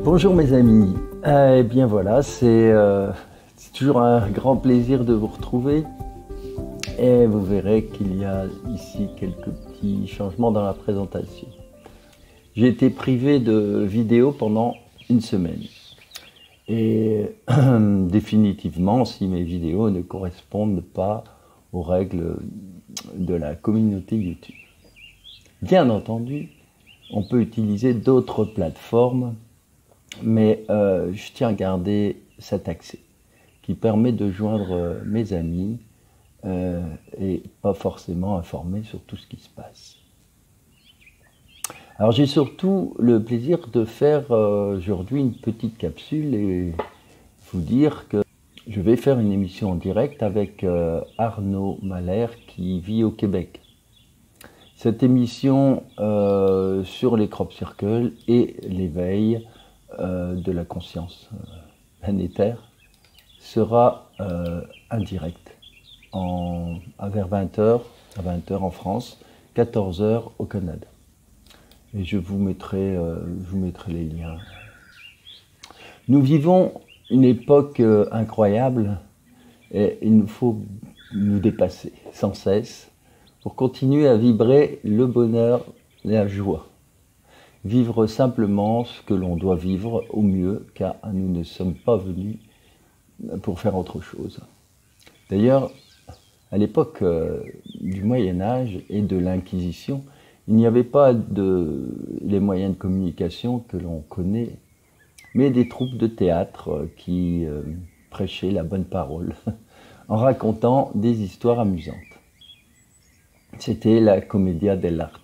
Bonjour mes amis, eh bien voilà, c'est toujours un grand plaisir de vous retrouver et vous verrez qu'il y a ici quelques petits changements dans la présentation. J'ai été privé de vidéos pendant une semaine et définitivement si mes vidéos ne correspondent pas aux règles de la communauté YouTube. Bien entendu, on peut utiliser d'autres plateformes. Mais je tiens à garder cet accès qui permet de joindre mes amis et pas forcément informer sur tout ce qui se passe. Alors j'ai surtout le plaisir de faire aujourd'hui une petite capsule et vous dire que je vais faire une émission en direct avec Arnaud Mahler qui vit au Québec. Cette émission sur les crop circles et l'éveil de la conscience planétaire sera indirect vers 20h, à 20h en France, 14h au Canada. Et je vous mettrai les liens. Nous vivons une époque incroyable et il nous faut nous dépasser sans cesse pour continuer à vibrer le bonheur et la joie. Vivre simplement ce que l'on doit vivre au mieux, car nous ne sommes pas venus pour faire autre chose. D'ailleurs, à l'époque du Moyen-Âge et de l'Inquisition, il n'y avait pas les moyens de communication que l'on connaît, mais des troupes de théâtre qui prêchaient la bonne parole en racontant des histoires amusantes. C'était la commedia dell'arte.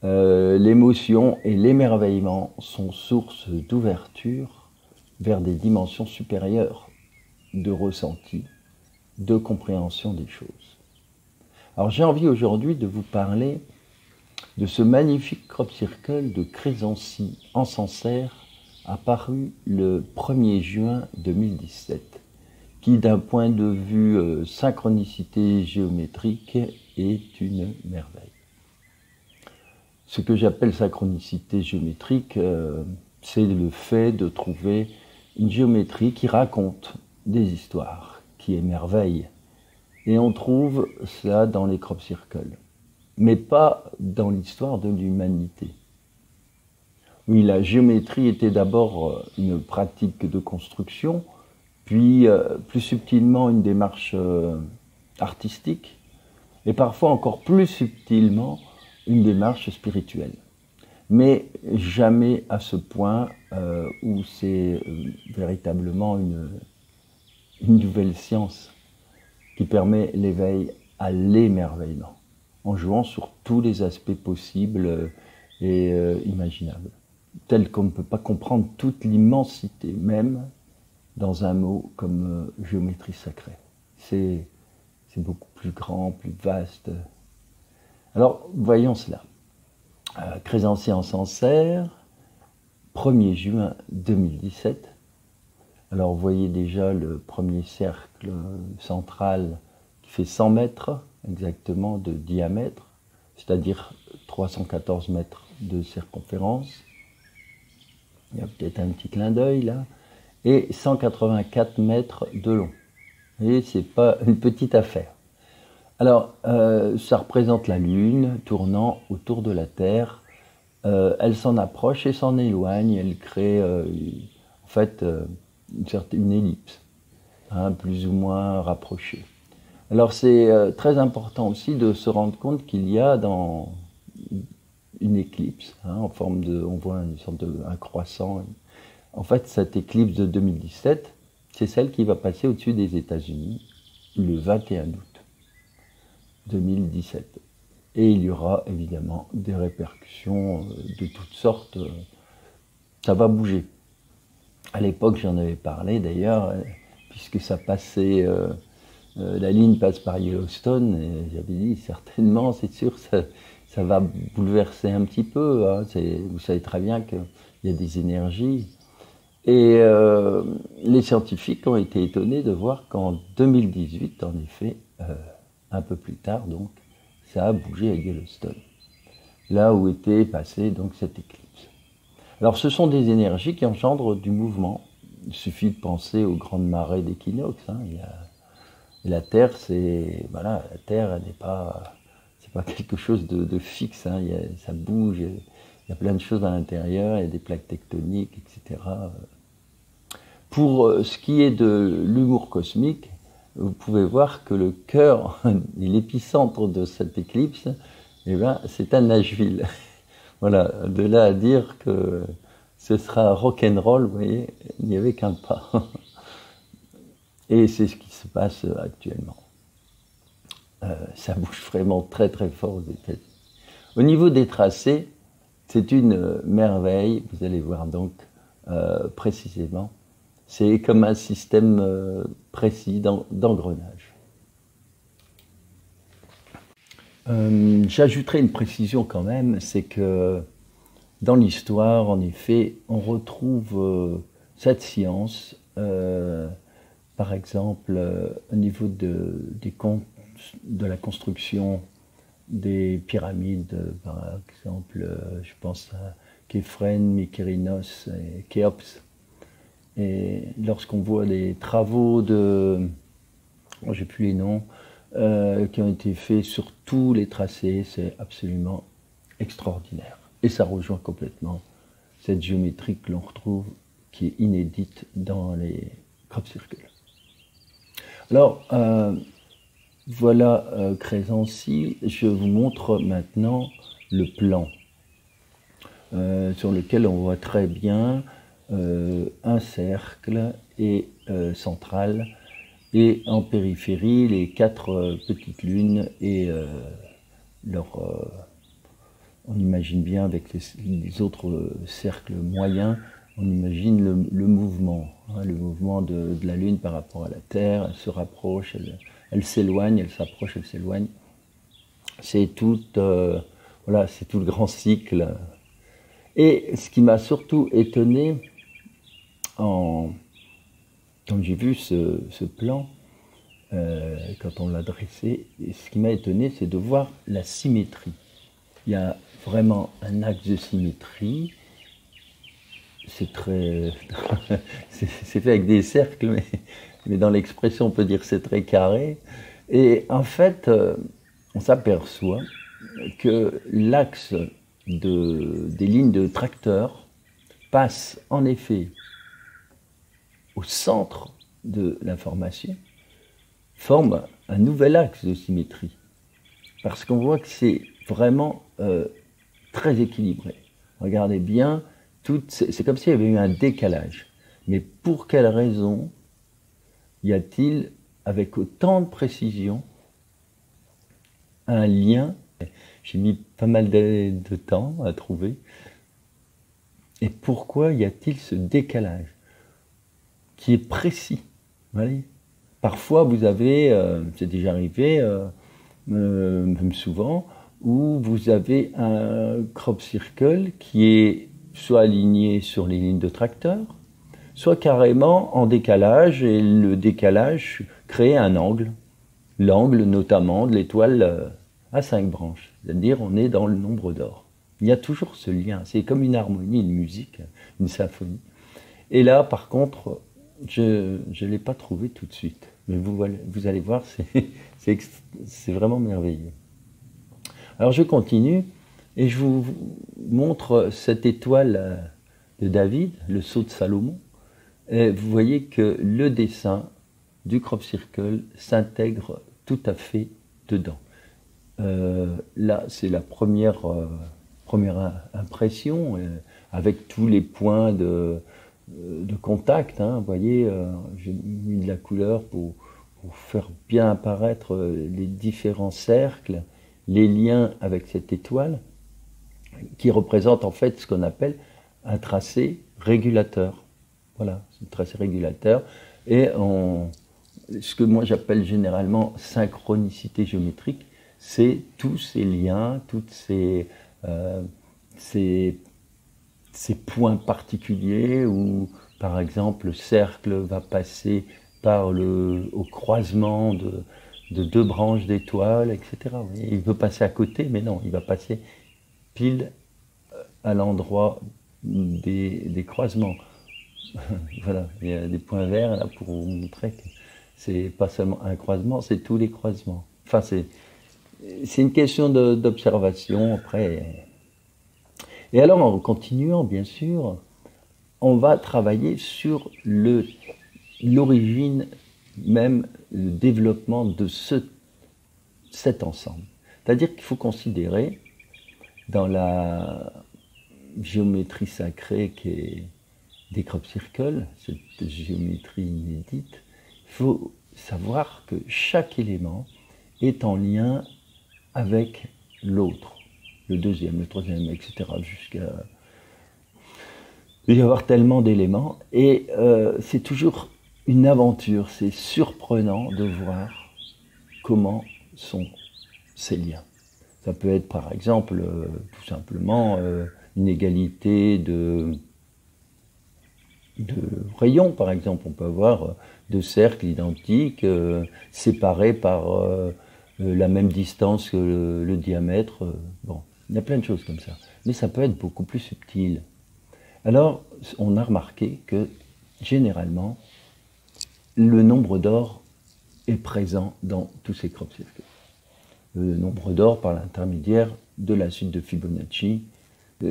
L'émotion et l'émerveillement sont source d'ouverture vers des dimensions supérieures de ressenti, de compréhension des choses. Alors j'ai envie aujourd'hui de vous parler de ce magnifique crop circle de Crésancy en Sancerre apparu le 1er juin 2017, qui d'un point de vue synchronicité géométrique est une merveille. Ce que j'appelle synchronicité géométrique, c'est le fait de trouver une géométrie qui raconte des histoires, qui émerveille. Et on trouve cela dans les crop circles, mais pas dans l'histoire de l'humanité. Oui, la géométrie était d'abord une pratique de construction, puis plus subtilement une démarche artistique, et parfois encore plus subtilement une démarche spirituelle, mais jamais à ce point où c'est véritablement une nouvelle science qui permet l'éveil à l'émerveillement, en jouant sur tous les aspects possibles et imaginables, tels qu'on ne peut pas comprendre toute l'immensité même dans un mot comme géométrie sacrée. C'est beaucoup plus grand, plus vaste. Alors, voyons cela. Crésancy en Sancerre, 1er juin 2017. Alors, vous voyez déjà le premier cercle central qui fait 100 mètres exactement de diamètre, c'est-à-dire 314 mètres de circonférence. Il y a peut-être un petit clin d'œil là. Et 184 mètres de long. Vous voyez, c'est pas une petite affaire. Alors, ça représente la Lune tournant autour de la Terre. Elle s'en approche et s'en éloigne. Elle crée en fait une ellipse, hein, plus ou moins rapprochée. Alors, c'est très important aussi de se rendre compte qu'il y a dans une éclipse, hein, en forme de, on voit une sorte de un croissant. En fait, cette éclipse de 2017, c'est celle qui va passer au-dessus des États-Unis le 21 août 2017. Et il y aura évidemment des répercussions de toutes sortes. Ça va bouger. À l'époque, j'en avais parlé d'ailleurs, puisque ça passait la ligne passe par Yellowstone, et j'avais dit certainement, c'est sûr, ça va bouleverser un petit peu. Hein. Vous savez très bien qu'il y a des énergies. Et les scientifiques ont été étonnés de voir qu'en 2018, en effet, un peu plus tard, donc, ça a bougé à Yellowstone, là où était passé donc cette éclipse. Alors, ce sont des énergies qui engendrent du mouvement. Il suffit de penser aux grandes marées d'équinoxe. Hein. Et la Terre, voilà, la Terre, elle n'est pas, c'est pas quelque chose de fixe. Hein. Ça bouge. Il y a plein de choses à l'intérieur. Il y a des plaques tectoniques, etc. Pour ce qui est de l'humour cosmique, vous pouvez voir que le cœur et l'épicentre de cette éclipse, eh ben, c'est à Nashville. Voilà, de là à dire que ce sera rock'n'roll, vous voyez, il n'y avait qu'un pas. Et c'est ce qui se passe actuellement. Ça bouge vraiment très très fort aux États-Unis. Au niveau des tracés, c'est une merveille, vous allez voir donc précisément. C'est comme un système précis d'engrenage. J'ajouterai une précision quand même, c'est que dans l'histoire, en effet, on retrouve cette science, par exemple, au niveau de la construction des pyramides, par exemple, je pense à Képhren, Mykérinos et Khéops. Et lorsqu'on voit les travaux j'ai plus les noms, qui ont été faits sur tous les tracés, c'est absolument extraordinaire. Et ça rejoint complètement cette géométrie que l'on retrouve, qui est inédite dans les crop circles. Alors, voilà Crésancy, je vous montre maintenant le plan sur lequel on voit très bien un cercle et central, et en périphérie les 4 petites lunes et on imagine bien avec les autres cercles moyens, on imagine le mouvement, hein, le mouvement de la Lune par rapport à la Terre. Elle se rapproche, elle s'éloigne, elle s'approche, elle s'éloigne. C'est voilà, c'est tout le grand cycle. Et ce qui m'a surtout étonné, quand j'ai vu ce plan, quand on l'a dressé, et ce qui m'a étonné, c'est de voir la symétrie. Il y a vraiment un axe de symétrie. C'est fait avec des cercles, mais dans l'expression, on peut dire que c'est très carré. Et en fait, on s'aperçoit que l'axe des lignes de tracteur passe en effet au centre de l'information, forme un nouvel axe de symétrie. Parce qu'on voit que c'est vraiment très équilibré. Regardez bien, c'est comme s'il y avait eu un décalage. Mais pour quelle raison y a-t-il, avec autant de précision, un lien? J'ai mis pas mal de temps à trouver. Et pourquoi y a-t-il ce décalage qui est précis? Voyez, parfois, vous avez, c'est déjà arrivé, même souvent, où vous avez un crop circle qui est soit aligné sur les lignes de tracteur, soit carrément en décalage, et le décalage crée un angle. L'angle notamment de l'étoile à 5 branches, c'est-à-dire on est dans le nombre d'or. Il y a toujours ce lien, c'est comme une harmonie, une musique, une symphonie. Et là, par contre, je ne l'ai pas trouvé tout de suite. Mais vous allez voir, c'est vraiment merveilleux. Alors je continue et je vous montre cette étoile de David, le sceau de Salomon. Et vous voyez que le dessin du crop circle s'intègre tout à fait dedans. Là, c'est la première impression, avec tous les points de contact. Hein, vous voyez, j'ai mis de la couleur pour faire bien apparaître les différents cercles, les liens avec cette étoile, qui représente en fait ce qu'on appelle un tracé régulateur. Voilà, c'est un tracé régulateur. Et ce que moi j'appelle généralement synchronicité géométrique, c'est tous ces liens, toutes ces points particuliers où, par exemple, le cercle va passer au croisement de deux branches d'étoiles, etc. Il veut passer à côté, mais non, il va passer pile à l'endroit des croisements. Voilà, il y a des points verts là pour vous montrer que c'est pas seulement un croisement, c'est tous les croisements. Enfin, c'est une question d'observation après. Et alors, en continuant, bien sûr, on va travailler sur l'origine même, le développement de cet ensemble. C'est-à-dire qu'il faut considérer, dans la géométrie sacrée qui est des crop circles, cette géométrie inédite, il faut savoir que chaque élément est en lien avec l'autre, le deuxième, le troisième, etc. jusqu'à... Il va y avoir tellement d'éléments, et c'est toujours une aventure, c'est surprenant de voir comment sont ces liens. Ça peut être par exemple, tout simplement, une égalité de rayons, par exemple. On peut avoir deux cercles identiques, séparés par la même distance que le diamètre. Bon, il y a plein de choses comme ça. Mais ça peut être beaucoup plus subtil. Alors, on a remarqué que, généralement, le nombre d'or est présent dans tous ces crop circles. Le nombre d'or par l'intermédiaire de la suite de Fibonacci.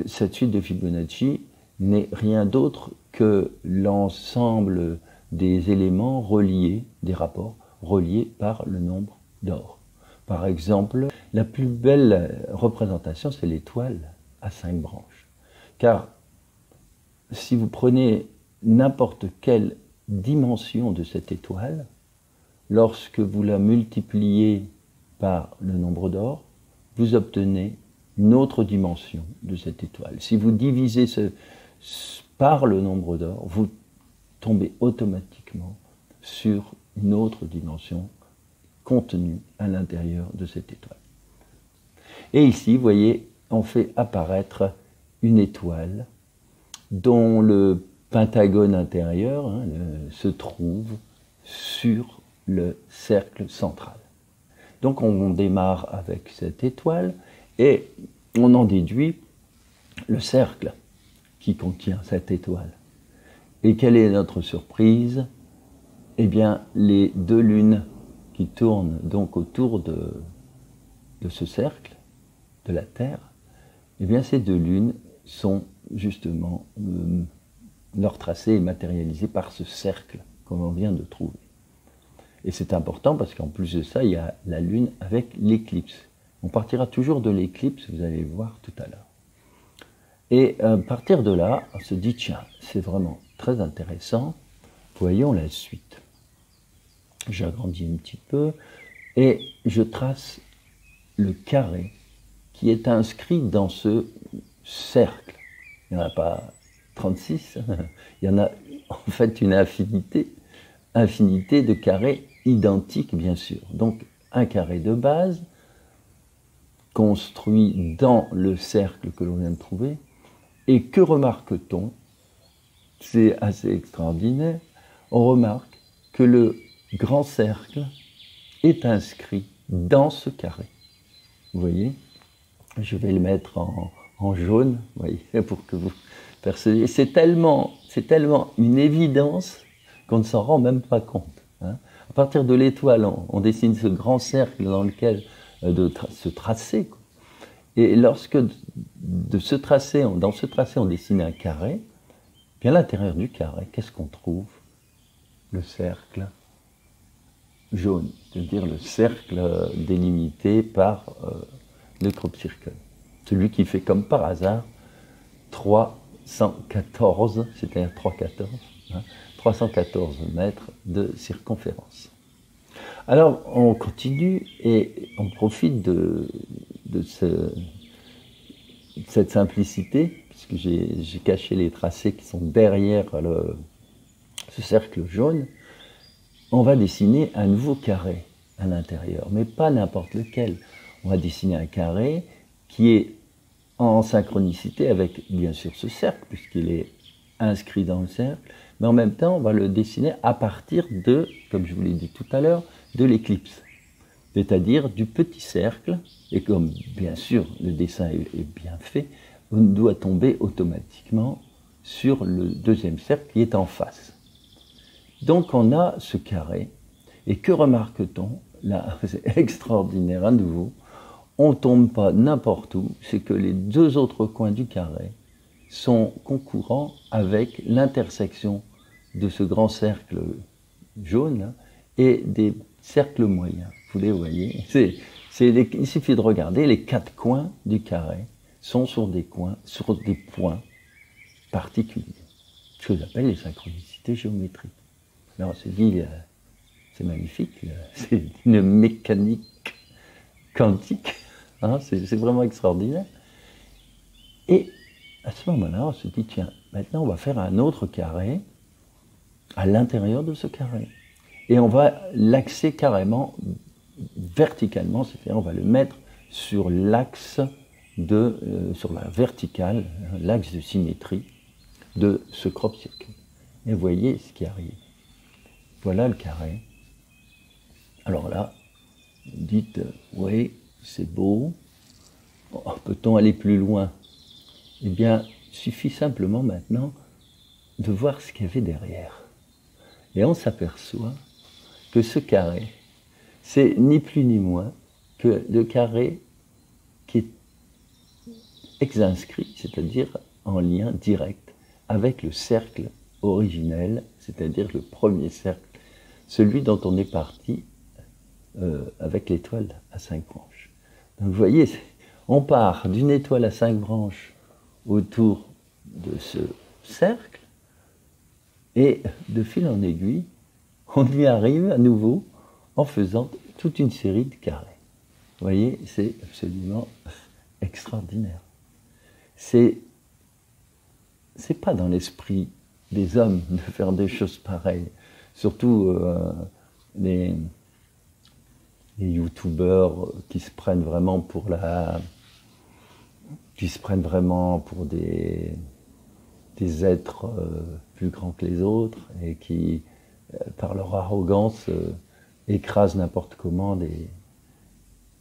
Cette suite de Fibonacci n'est rien d'autre que l'ensemble des éléments reliés, des rapports reliés par le nombre d'or. Par exemple, la plus belle représentation, c'est l'étoile à 5 branches. Car si vous prenez n'importe quelle dimension de cette étoile, lorsque vous la multipliez par le nombre d'or, vous obtenez une autre dimension de cette étoile. Si vous divisez par le nombre d'or, vous tombez automatiquement sur une autre dimension contenue à l'intérieur de cette étoile. Et ici, vous voyez, on fait apparaître une étoile dont le pentagone intérieur se trouve sur le cercle central. Donc on démarre avec cette étoile et on en déduit le cercle qui contient cette étoile. Et quelle est notre surprise? Eh bien, les deux lunes qui tournent donc autour de ce cercle, de la Terre, eh bien ces deux lunes sont justement, leur tracé est matérialisé par ce cercle qu'on vient de trouver. Et c'est important parce qu'en plus de ça, il y a la Lune avec l'éclipse. On partira toujours de l'éclipse, vous allez voir tout à l'heure. Et à partir de là, on se dit, tiens, c'est vraiment très intéressant, voyons la suite. J'agrandis un petit peu et je trace le carré qui est inscrit dans ce cercle. Il n'y en a pas 36, il y en a en fait une infinité de carrés identiques, bien sûr. Donc, un carré de base, construit dans le cercle que l'on vient de trouver. Et que remarque-t-on? C'est assez extraordinaire. On remarque que le grand cercle est inscrit dans ce carré. Vous voyez? Je vais le mettre en jaune, vous voyez, pour que vous perceviez. C'est tellement une évidence qu'on ne s'en rend même pas compte. À partir de l'étoile, on dessine ce grand cercle dans lequel se tracer. Et lorsque dans ce tracé, on dessine un carré, puis à l'intérieur du carré, qu'est-ce qu'on trouve? Le cercle jaune, c'est-à-dire le cercle délimité par le crop circle. Celui qui fait comme par hasard 314, c'est-à-dire 314 mètres de circonférence. Alors, on continue et on profite de cette simplicité, puisque j'ai caché les tracés qui sont derrière ce cercle jaune, on va dessiner un nouveau carré à l'intérieur, mais pas n'importe lequel. On va dessiner un carré qui est en synchronicité avec, bien sûr, ce cercle, puisqu'il est inscrit dans le cercle, mais en même temps, on va le dessiner à partir de, comme je vous l'ai dit tout à l'heure, de l'éclipse, c'est-à-dire du petit cercle, et comme, bien sûr, le dessin est bien fait, on doit tomber automatiquement sur le deuxième cercle qui est en face. Donc on a ce carré, et que remarque-t-on? Là, c'est extraordinaire à nouveau, on ne tombe pas n'importe où, c'est que les deux autres coins du carré sont concurrents avec l'intersection de ce grand cercle jaune là, et des cercles moyens. Vous les voyez, il suffit de regarder, les quatre coins du carré sont sur des points particuliers, ce que j'appelle les synchronicités géométriques. Alors c'est dit, c'est magnifique, c'est une mécanique quantique, hein, c'est vraiment extraordinaire. Et à ce moment-là, on se dit, tiens, maintenant on va faire un autre carré à l'intérieur de ce carré. Et on va l'axer carrément verticalement, c'est-à-dire on va le mettre sur l'axe sur la verticale, l'axe de symétrie de ce crop circle. Et vous voyez ce qui arrive. Voilà le carré. Alors là, vous dites, oui, c'est beau. Oh, peut-on aller plus loin? Eh bien, il suffit simplement maintenant de voir ce qu'il y avait derrière. Et on s'aperçoit que ce carré, c'est ni plus ni moins que le carré qui est exinscrit, c'est-à-dire en lien direct avec le cercle originel, c'est-à-dire le premier cercle, celui dont on est parti avec l'étoile à 5 branches. Donc vous voyez, on part d'une étoile à 5 branches autour de ce cercle, et de fil en aiguille, on y arrive à nouveau en faisant toute une série de carrés. Vous voyez, c'est absolument extraordinaire. C'est pas dans l'esprit des hommes de faire des choses pareilles. Surtout les youtubeurs qui se prennent vraiment pour des êtres plus grands que les autres et qui, par leur arrogance, écrasent n'importe comment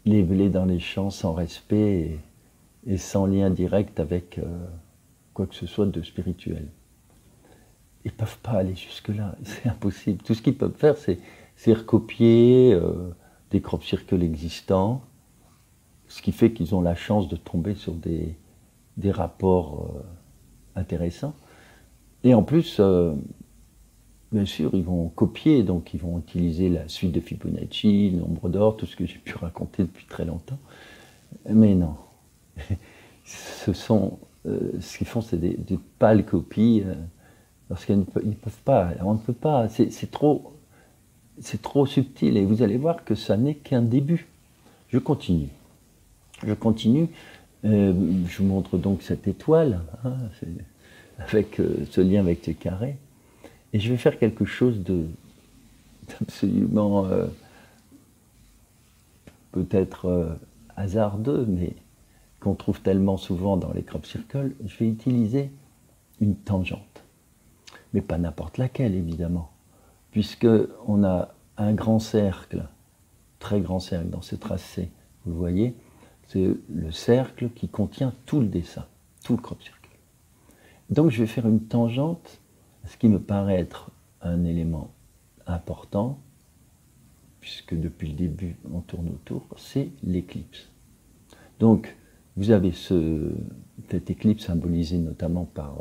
les blés dans les champs sans respect et sans lien direct avec quoi que ce soit de spirituel. Ils ne peuvent pas aller jusque-là, c'est impossible. Tout ce qu'ils peuvent faire, c'est recopier des crop circles existants, ce qui fait qu'ils ont la chance de tomber sur des rapports intéressants. Et en plus, bien sûr, ils vont copier, donc ils vont utiliser la suite de Fibonacci, le nombre d'or, tout ce que j'ai pu raconter depuis très longtemps. Mais non, ce qu'ils font, c'est des pâles copies, parce qu'ils ne peuvent pas, on ne peut pas, c'est trop subtil, et vous allez voir que ça n'est qu'un début. Je continue, je vous montre donc cette étoile, hein, avec ce lien avec les carrés, et je vais faire quelque chose d'absolument peut-être hasardeux, mais qu'on trouve tellement souvent dans les crop circles. Je vais utiliser une tangente, mais pas n'importe laquelle évidemment, puisque on a un grand cercle, très grand cercle dans ce tracé, vous le voyez, c'est le cercle qui contient tout le dessin, tout le crop circle. Donc je vais faire une tangente, ce qui me paraît être un élément important, puisque depuis le début on tourne autour, c'est l'éclipse. Donc vous avez cette éclipse symbolisée notamment par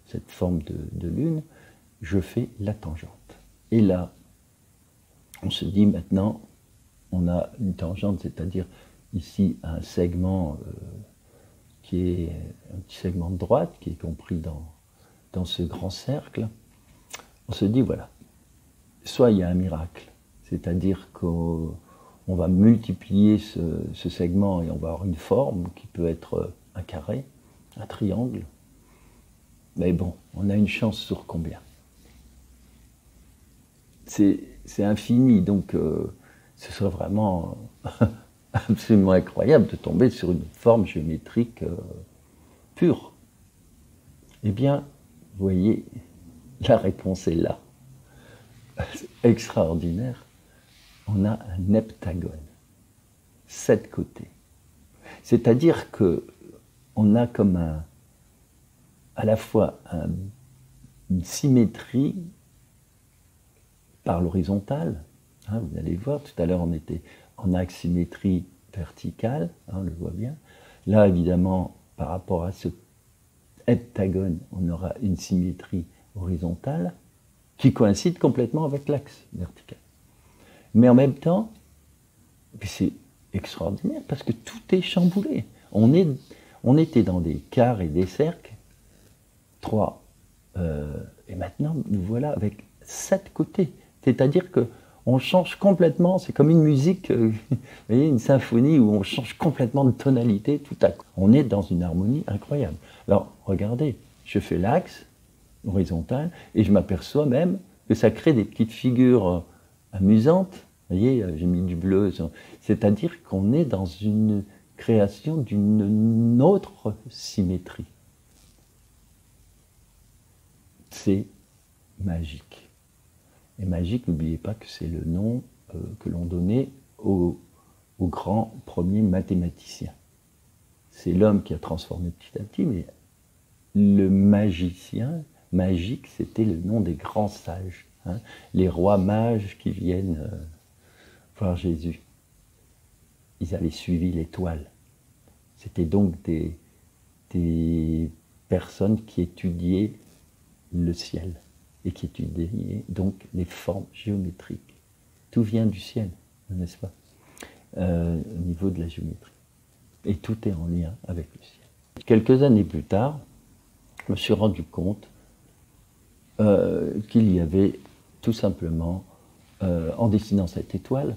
cette forme de lune, je fais la tangente. Et là, on se dit maintenant, on a une tangente, c'est-à-dire ici un segment qui est un petit segment de droite, qui est compris dans ce grand cercle. On se dit, voilà, soit il y a un miracle, c'est-à-dire qu'on va multiplier ce segment et on va avoir une forme qui peut être un carré, un triangle. Mais bon, on a une chance sur combien? C'est c'est infini, donc ce serait vraiment absolument incroyable de tomber sur une forme géométrique pure. Eh bien, vous voyez, la réponse est là. Extraordinaire. On a un heptagone, 7 côtés. C'est-à-dire que on a comme à la fois une symétrie par l'horizontale. Hein, vous allez voir, tout à l'heure on était en axe symétrie verticale, hein, on le voit bien. Là, évidemment, par rapport à ce heptagone, on aura une symétrie horizontale qui coïncide complètement avec l'axe vertical. Mais en même temps, c'est extraordinaire parce que tout est chamboulé. On était dans des quarts et des cercles, 3, et maintenant nous voilà avec 7 côtés. C'est-à-dire que on change complètement, c'est comme une musique, vous voyez, une symphonie où on change complètement de tonalité tout à coup. On est dans une harmonie incroyable. Alors, regardez, je fais l'axe horizontal et je m'aperçois même que ça crée des petites figures amusantes. Vous voyez, j'ai mis du bleu. C'est-à-dire qu'on est dans une création d'une autre symétrie. C'est magique. Et magique, n'oubliez pas que c'est le nom que l'on donnait au grand premier mathématicien. C'est l'homme qui a transformé petit à petit, mais le magicien, magique, c'était le nom des grands sages. Hein, les rois mages qui viennent voir Jésus. Ils avaient suivi l'étoile. C'était donc des personnes qui étudiaient le ciel et qui étudiaient donc les formes géométriques. Tout vient du ciel, n'est-ce pas, au niveau de la géométrie. Et tout est en lien avec le ciel. Quelques années plus tard, je me suis rendu compte qu'il y avait tout simplement, en dessinant cette étoile,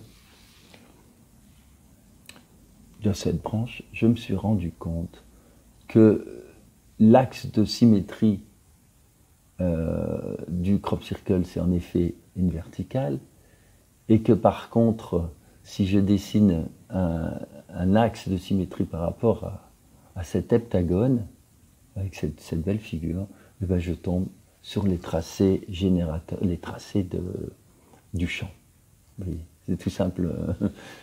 de cette branche, je me suis rendu compte que l'axe de symétrie du crop circle, c'est en effet une verticale, et que par contre, si je dessine un axe de symétrie par rapport à cet heptagone, avec cette belle figure, et ben je tombe sur les tracés générateurs, les tracés du champ. Vous voyez, c'est tout simple,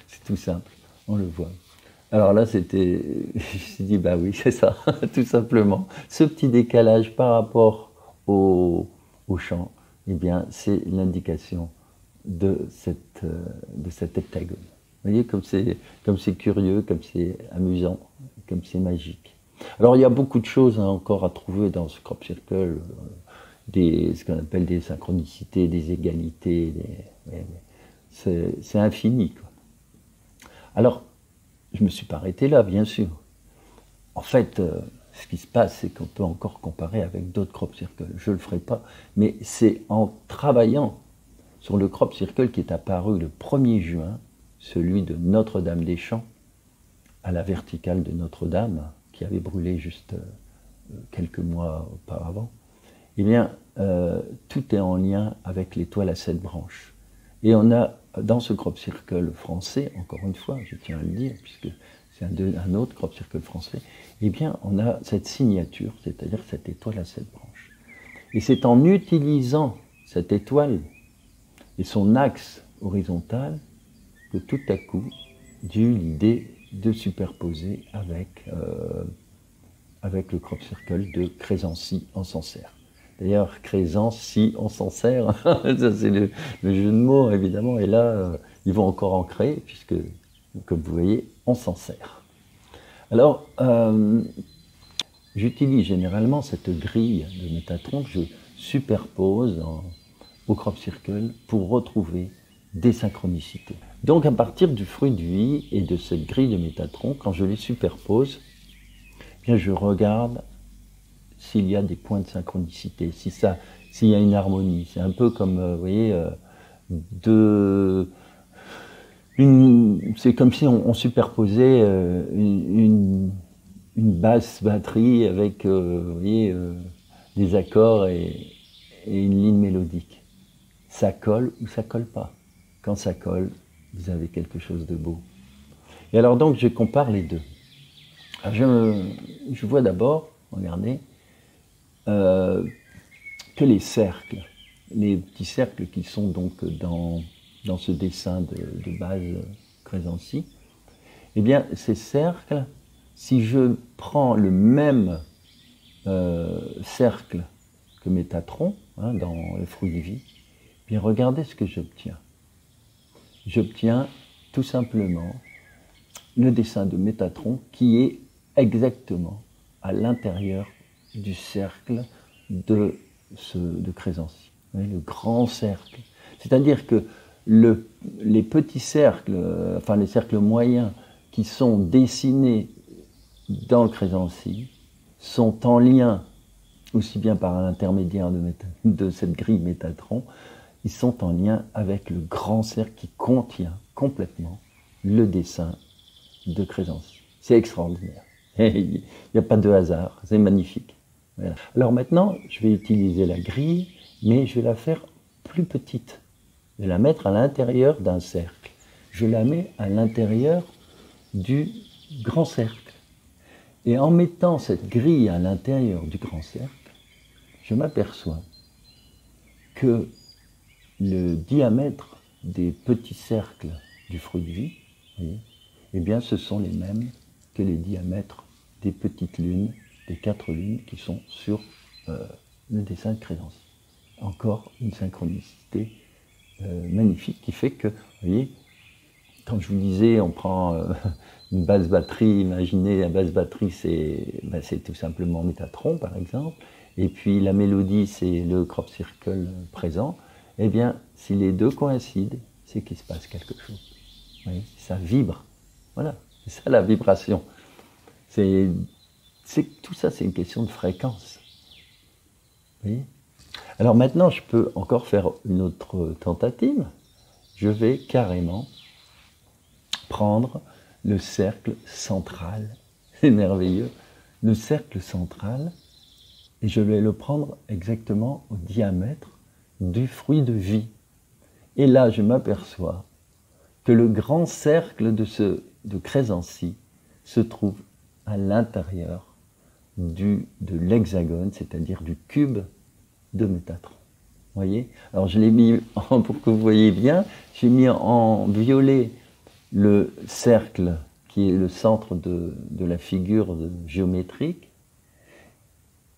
c'est tout simple, on le voit. Alors là, c'était, je me suis dit, bah oui, c'est ça, tout simplement. Ce petit décalage par rapport au champ, eh bien, c'est l'indication de cet heptagone. Vous voyez, comme c'est curieux, comme c'est amusant, comme c'est magique. Alors, il y a beaucoup de choses encore à trouver dans ce crop circle, ce qu'on appelle des synchronicités, des égalités, c'est infini, quoi. Alors, je ne me suis pas arrêté là, bien sûr. En fait, ce qui se passe, c'est qu'on peut encore comparer avec d'autres crop circles. Je ne le ferai pas, mais c'est en travaillant sur le crop circle qui est apparu le 1er juin, celui de Notre-Dame-des-Champs, à la verticale de Notre-Dame, qui avait brûlé juste quelques mois auparavant. Eh bien, tout est en lien avec l'étoile à 7 branches. Et on a, dans ce crop circle français, encore une fois, je tiens à le dire, puisque c'est un autre crop circle français, eh bien, on a cette signature, c'est-à-dire cette étoile à 7 branches. Et c'est en utilisant cette étoile et son axe horizontal que tout à coup, j'ai eu l'idée de superposer avec le crop circle de Crézancy en Sancerre. D'ailleurs, Crézancy en Sancerre, ça c'est le jeu de mots évidemment, et là, ils vont encore en créer, puisque, comme vous voyez, on s'en sert. Alors, j'utilise généralement cette grille de Métatron que je superpose au crop circle pour retrouver des synchronicités. Donc, à partir du fruit de vie et de cette grille de Métatron, quand je les superpose, eh bien, je regarde s'il y a des points de synchronicité, s'il y a une harmonie. C'est un peu comme, vous voyez, c'est comme si on superposait une basse batterie avec, vous voyez, des accords et une ligne mélodique. Ça colle ou ça colle pas. quand ça colle, vous avez quelque chose de beau. Et alors donc, je compare les deux. Je vois d'abord, regardez, que les cercles, les petits cercles qui sont donc dans ce dessin de base Crésancy, eh bien, ces cercles, si je prends le même cercle que Métatron, hein, dans le fruit de vie, eh bien, regardez ce que j'obtiens. J'obtiens tout simplement le dessin de Métatron qui est exactement à l'intérieur du cercle de Crésancy, le grand cercle. C'est-à-dire que les petits cercles, enfin les cercles moyens qui sont dessinés dans le Crésancy sont en lien, aussi bien par l'intermédiaire de cette grille Métatron, ils sont en lien avec le grand cercle qui contient complètement le dessin de Crésancy. C'est extraordinaire. Il n'y a pas de hasard, c'est magnifique. Voilà. Alors maintenant, je vais utiliser la grille, mais je vais la faire plus petite. Je vais la mettre à l'intérieur d'un cercle. Je la mets à l'intérieur du grand cercle. Et en mettant cette grille à l'intérieur du grand cercle, je m'aperçois que le diamètre des petits cercles du fruit de vie, voyez, eh bien, ce sont les mêmes que les diamètres des petites lunes, des 4 lunes qui sont sur le dessin de Crésancy. Encore une synchronicité magnifique qui fait que, vous voyez, quand je vous disais, on prend une basse batterie, imaginez la basse batterie, c'est tout simplement Métatron par exemple, et puis la mélodie, c'est le crop circle présent. Eh bien, si les deux coïncident, c'est qu'il se passe quelque chose. Vous voyez, ça vibre. Voilà, c'est ça la vibration. Tout ça, c'est une question de fréquence. Vous voyez ? Alors maintenant, je peux encore faire une autre tentative. Je vais carrément prendre le cercle central. C'est merveilleux. Le cercle central, et je vais le prendre exactement au diamètre du fruit de vie. Et là, je m'aperçois que le grand cercle de Crésancy se trouve à l'intérieur de l'hexagone, c'est-à-dire du cube de Métatron. Vous voyez ? Alors je l'ai mis, pour que vous voyez bien, j'ai mis en violet le cercle qui est le centre de la figure géométrique,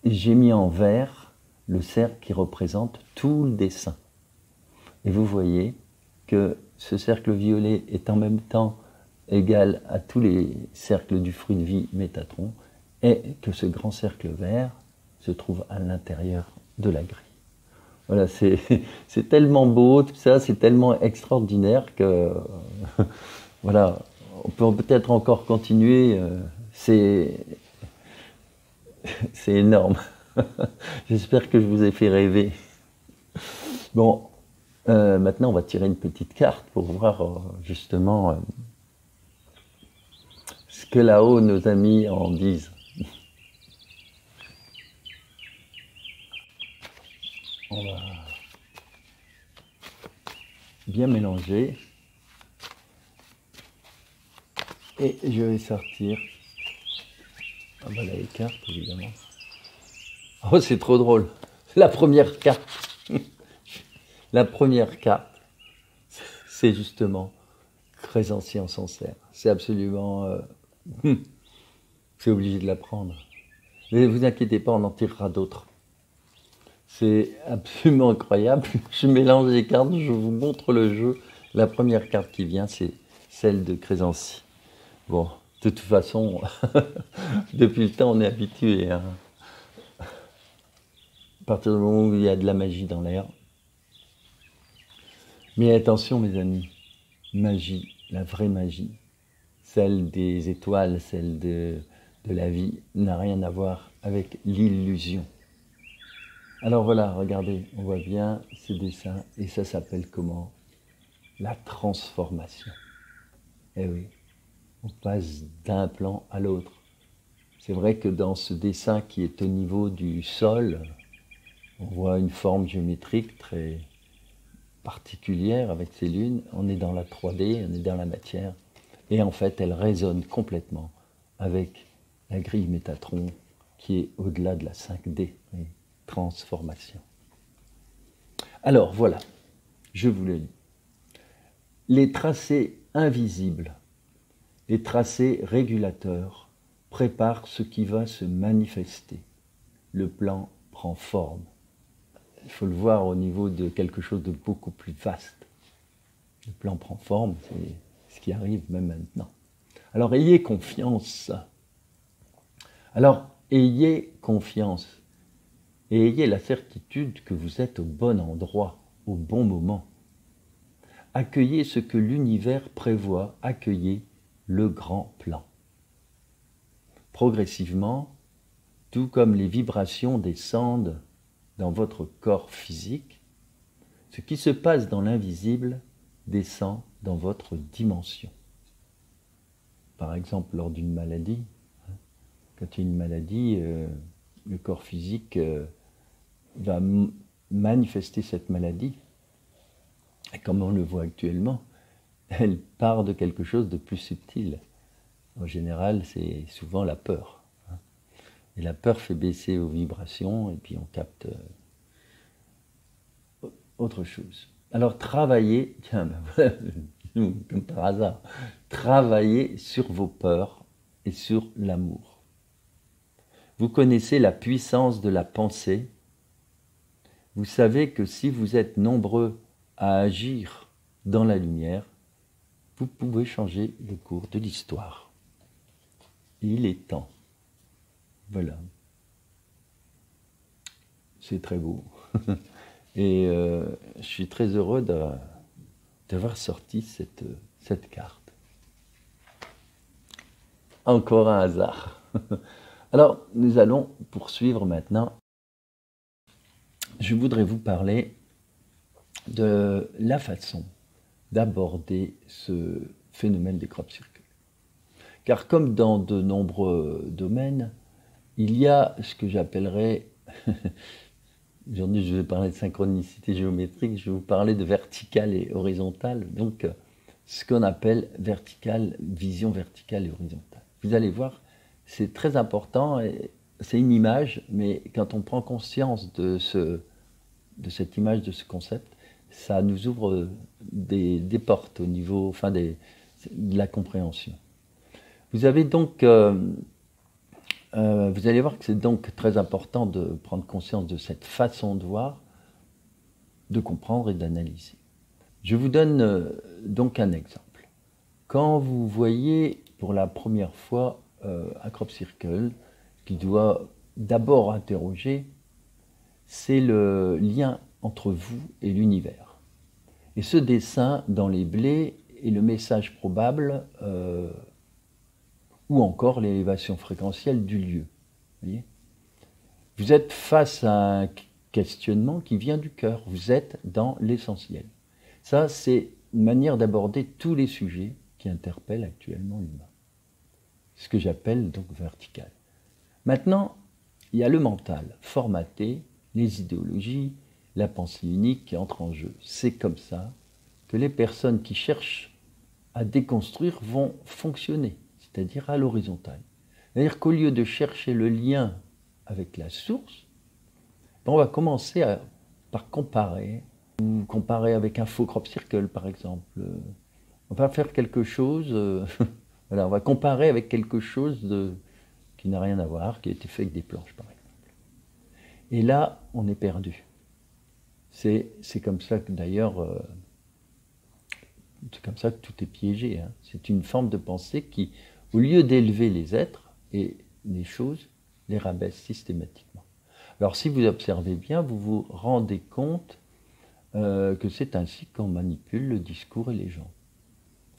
et j'ai mis en vert le cercle qui représente tout le dessin. Et vous voyez que ce cercle violet est en même temps égal à tous les cercles du fruit de vie Métatron, et que ce grand cercle vert se trouve à l'intérieur de la grille. Voilà, c'est tellement beau, tout ça, c'est tellement extraordinaire que, voilà, on peut peut-être encore continuer, c'est énorme. J'espère que je vous ai fait rêver. Bon, maintenant on va tirer une petite carte pour voir justement ce que là-haut nos amis en disent. On va bien mélanger. Et je vais sortir. Ah bah là, les cartes, évidemment. Oh, c'est trop drôle. La première carte. La première carte, c'est justement Crésancy en Sancerre. C'est absolument... c'est obligé de la prendre. Mais ne vous inquiétez pas, on en tirera d'autres. C'est absolument incroyable. Je mélange les cartes, je vous montre le jeu. La première carte qui vient, c'est celle de Crésancy. Bon, de toute façon, depuis le temps, on est habitué. Hein. À partir du moment où il y a de la magie dans l'air. Mais attention, mes amis, magie, la vraie magie, celle des étoiles, celle de la vie, n'a rien à voir avec l'illusion. Alors voilà, regardez, on voit bien ces dessins, et ça s'appelle comment ? La transformation. Eh oui, on passe d'un plan à l'autre. C'est vrai que dans ce dessin qui est au niveau du sol, on voit une forme géométrique très particulière avec ces lunes. On est dans la 3D, on est dans la matière. Et en fait, elle résonne complètement avec la grille Métatron qui est au-delà de la 5D, les transformations. Alors voilà, je vous le lis. Les tracés invisibles, les tracés régulateurs préparent ce qui va se manifester. Le plan prend forme. Il faut le voir au niveau de quelque chose de beaucoup plus vaste. Le plan prend forme, c'est ce qui arrive même maintenant. Alors ayez confiance. Alors ayez confiance et ayez la certitude que vous êtes au bon endroit, au bon moment. Accueillez ce que l'univers prévoit, accueillez le grand plan. Progressivement, tout comme les vibrations descendent dans votre corps physique, ce qui se passe dans l'invisible descend dans votre dimension. Par exemple, lors d'une maladie, quand il y a une maladie, le corps physique va manifester cette maladie. Et comme on le voit actuellement, elle part de quelque chose de plus subtil. En général, c'est souvent la peur. Et la peur fait baisser aux vibrations et puis on capte autre chose. Alors travaillez, tiens, comme par hasard, travaillez sur vos peurs et sur l'amour. Vous connaissez la puissance de la pensée. Vous savez que si vous êtes nombreux à agir dans la lumière, vous pouvez changer le cours de l'histoire. Il est temps. Voilà. C'est très beau. Et je suis très heureux d'avoir sorti cette carte. Encore un hasard. Alors, nous allons poursuivre maintenant. Je voudrais vous parler de la façon d'aborder ce phénomène des crop circles. Car comme dans de nombreux domaines, il y a ce que j'appellerais, aujourd'hui je vais parler de synchronicité géométrique, je vais vous parler de verticale et horizontale, donc ce qu'on appelle verticale, vision verticale et horizontale. Vous allez voir, c'est très important, c'est une image, mais quand on prend conscience de cette image, de ce concept, ça nous ouvre des portes au niveau, enfin de la compréhension. Vous avez donc, vous allez voir que c'est donc très important de prendre conscience de cette façon de voir, de comprendre et d'analyser. Je vous donne donc un exemple. Quand vous voyez pour la première fois un crop circle qui doit d'abord interroger, c'est le lien entre vous et l'univers. Et ce dessin dans les blés est le message probable ou encore l'élévation fréquentielle du lieu. Voyez, vous êtes face à un questionnement qui vient du cœur, vous êtes dans l'essentiel. Ça, c'est une manière d'aborder tous les sujets qui interpellent actuellement l'humain. Ce que j'appelle donc vertical. Maintenant, il y a le mental formaté, les idéologies, la pensée unique qui entre en jeu. C'est comme ça que les personnes qui cherchent à déconstruire vont fonctionner, c'est-à-dire à l'horizontale. C'est-à-dire qu'au lieu de chercher le lien avec la source, on va commencer par comparer, ou comparer avec un faux crop circle par exemple. On va faire quelque chose, voilà, on va comparer avec quelque chose qui n'a rien à voir, qui a été fait avec des planches par exemple. Et là, on est perdu. C'est comme ça que d'ailleurs, c'est comme ça que tout est piégé. Hein. C'est une forme de pensée qui, au lieu d'élever les êtres et les choses, les rabaisse systématiquement. Alors si vous observez bien, vous vous rendez compte que c'est ainsi qu'on manipule le discours et les gens.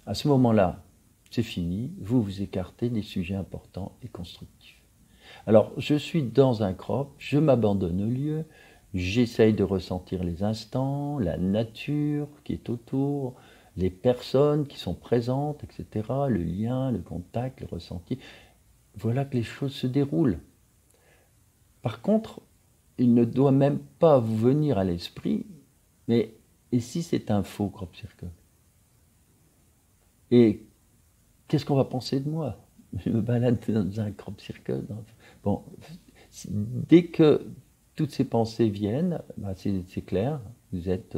À ce moment-là, c'est fini, vous vous écartez des sujets importants et constructifs. Alors, je suis dans un crop, je m'abandonne au lieu, j'essaye de ressentir les instants, la nature qui est autour, les personnes qui sont présentes, etc., le lien, le contact, le ressenti. Voilà que les choses se déroulent. Par contre, il ne doit même pas vous venir à l'esprit, mais et si c'est un faux crop circle? Et qu'est-ce qu'on va penser de moi? Je me balade dans un crop circle. Bon, dès que toutes ces pensées viennent, bah c'est clair, vous êtes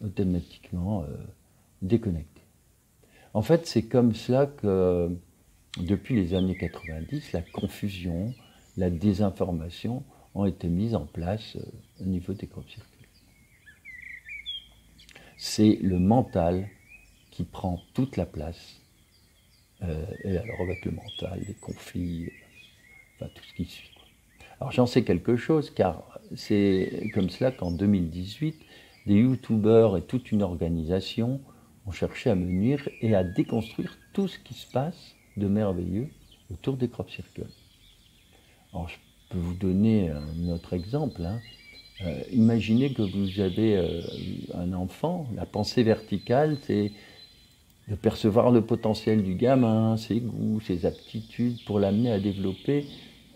automatiquement déconnecté. En fait, c'est comme cela que, depuis les années 90, la confusion, la désinformation ont été mises en place au niveau des crop circles. C'est le mental qui prend toute la place. Et alors avec le mental, les conflits, enfin tout ce qui suit. Alors j'en sais quelque chose, car c'est comme cela qu'en 2018, des youtubeurs et toute une organisation ont cherché à me nuire et à déconstruire tout ce qui se passe de merveilleux autour des crop circles. Alors je peux vous donner un autre exemple. Imaginez que vous avez un enfant, la pensée verticale, c'est de percevoir le potentiel du gamin, ses goûts, ses aptitudes, pour l'amener à développer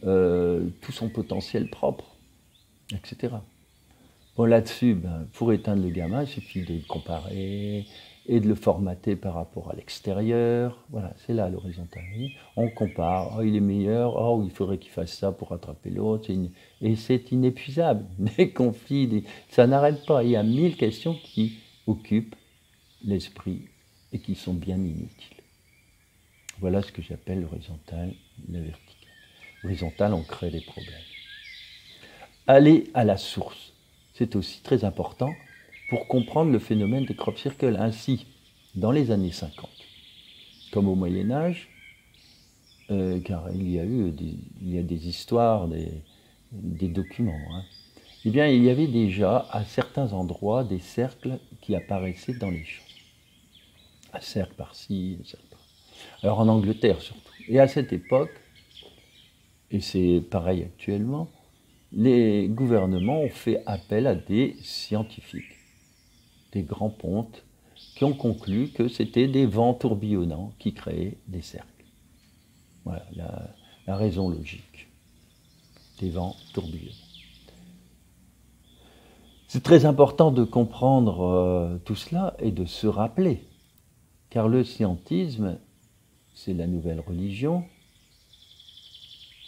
tout son potentiel propre, etc. Bon, là-dessus, pour éteindre le gamin, il suffit de le comparer et de le formater par rapport à l'extérieur. Voilà, c'est là l'horizontale. On compare, oh, il est meilleur, oh, il faudrait qu'il fasse ça pour rattraper l'autre. Et c'est inépuisable. Les conflits, ça n'arrête pas. Il y a 1000 questions qui occupent l'esprit et qui sont bien inutiles. Voilà ce que j'appelle l'horizontale, la verticale. L'horizontale, on crée des problèmes. Aller à la source, c'est aussi très important pour comprendre le phénomène des crop circles. Ainsi, dans les années 50, comme au Moyen-Âge, car il y a des histoires, des documents, eh bien, il y avait déjà à certains endroits des cercles qui apparaissaient dans les champs. Un cercle par-ci, un cercle par-là. Alors en Angleterre surtout. Et à cette époque, et c'est pareil actuellement, les gouvernements ont fait appel à des scientifiques, des grands pontes, qui ont conclu que c'était des vents tourbillonnants qui créaient des cercles. Voilà la raison logique. Des vents tourbillonnants. C'est très important de comprendre tout cela et de se rappeler, car le scientisme, c'est la nouvelle religion.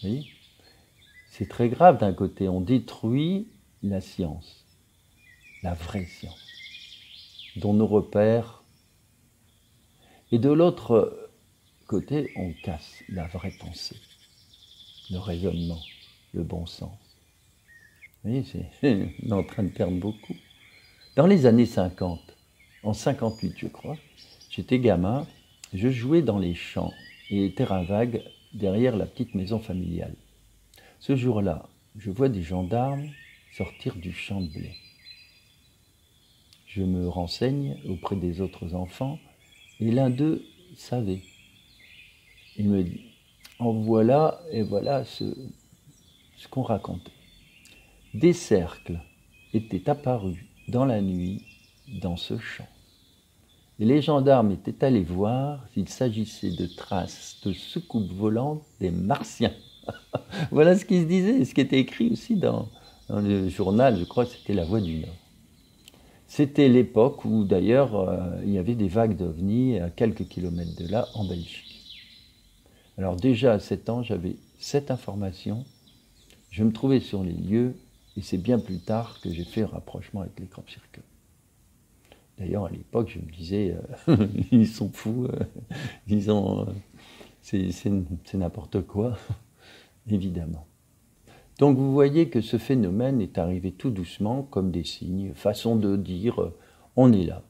Vous voyez ? C'est très grave d'un côté, on détruit la science, la vraie science, dont nos repères. Et de l'autre côté, on casse la vraie pensée, le raisonnement, le bon sens. Vous voyez, on est en train de perdre beaucoup. Dans les années 50, en 58 je crois, j'étais gamin, je jouais dans les champs et terrain vague derrière la petite maison familiale. Ce jour-là, je vois des gendarmes sortir du champ de blé. Je me renseigne auprès des autres enfants et l'un d'eux savait. Il me dit, en voilà et voilà ce qu'on racontait. Des cercles étaient apparus dans la nuit dans ce champ. Et les gendarmes étaient allés voir s'il s'agissait de traces de soucoupes volantes des Martiens. Voilà ce qui se disait, ce qui était écrit aussi dans le journal, je crois que c'était La Voix du Nord. C'était l'époque où d'ailleurs il y avait des vagues d'ovnis à quelques kilomètres de là, en Belgique. Alors déjà à 7 ans, j'avais cette information, je me trouvais sur les lieux, et c'est bien plus tard que j'ai fait un rapprochement avec les crop circles. D'ailleurs à l'époque, je me disais, ils sont fous, c'est n'importe quoi. Évidemment. Donc vous voyez que ce phénomène est arrivé tout doucement comme des signes, façon de dire on est là.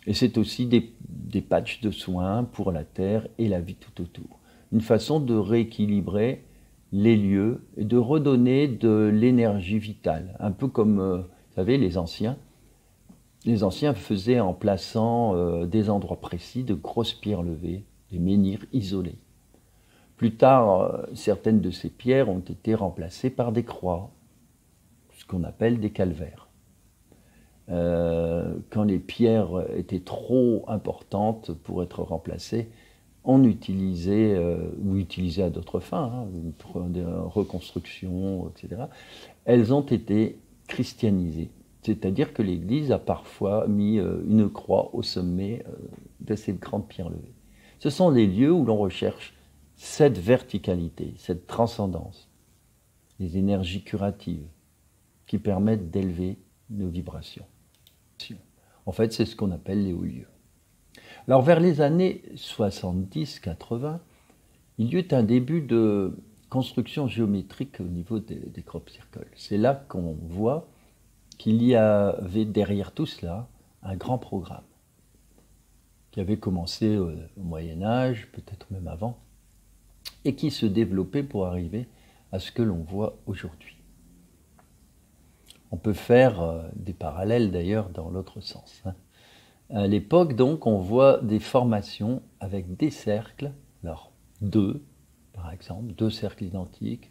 Et c'est aussi des patchs de soins pour la Terre et la vie tout autour. Une façon de rééquilibrer les lieux et de redonner de l'énergie vitale. Un peu comme, vous savez, les anciens. Les anciens faisaient en plaçant des endroits précis de grosses pierres levées, des menhirs isolés. Plus tard, certaines de ces pierres ont été remplacées par des croix, ce qu'on appelle des calvaires. Quand les pierres étaient trop importantes pour être remplacées, on utilisait, ou utilisait à d'autres fins, pour des reconstructions, etc. Elles ont été christianisées. C'est-à-dire que l'Église a parfois mis une croix au sommet de cette grande pierre levée. Ce sont des lieux où l'on recherche cette verticalité, cette transcendance, les énergies curatives qui permettent d'élever nos vibrations. En fait, c'est ce qu'on appelle les hauts lieux. Alors, vers les années 70-80, il y eut un début de construction géométrique au niveau des crop circles. C'est là qu'on voit qu'il y avait derrière tout cela un grand programme qui avait commencé au Moyen-Âge, peut-être même avant, et qui se développait pour arriver à ce que l'on voit aujourd'hui. On peut faire des parallèles d'ailleurs dans l'autre sens. À l'époque, donc, on voit des formations avec des cercles, alors deux, par exemple, deux cercles identiques,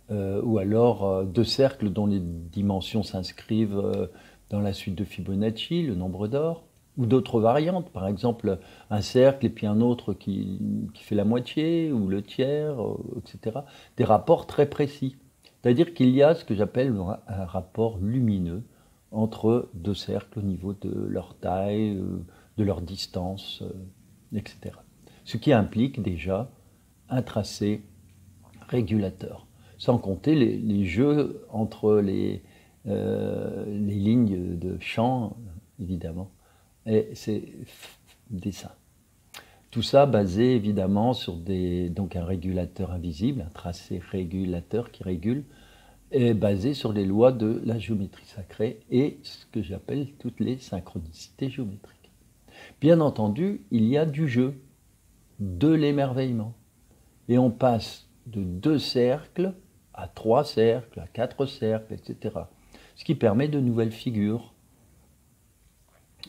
ou alors deux cercles dont les dimensions s'inscrivent dans la suite de Fibonacci, le nombre d'or, ou d'autres variantes, par exemple un cercle et puis un autre qui fait la moitié ou le tiers, etc. Des rapports très précis. C'est-à-dire qu'il y a ce que j'appelle un rapport lumineux entre deux cercles au niveau de leur taille, de leur distance, etc. Ce qui implique déjà un tracé régulateur. Sans compter les jeux entre les lignes de champ, évidemment, et ces dessins. Tout ça basé évidemment sur donc un régulateur invisible, un tracé régulateur qui régule, est basé sur les lois de la géométrie sacrée et ce que j'appelle toutes les synchronicités géométriques. Bien entendu, il y a du jeu, de l'émerveillement. Et on passe de 2 cercles à 3 cercles, à 4 cercles, etc. Ce qui permet de nouvelles figures,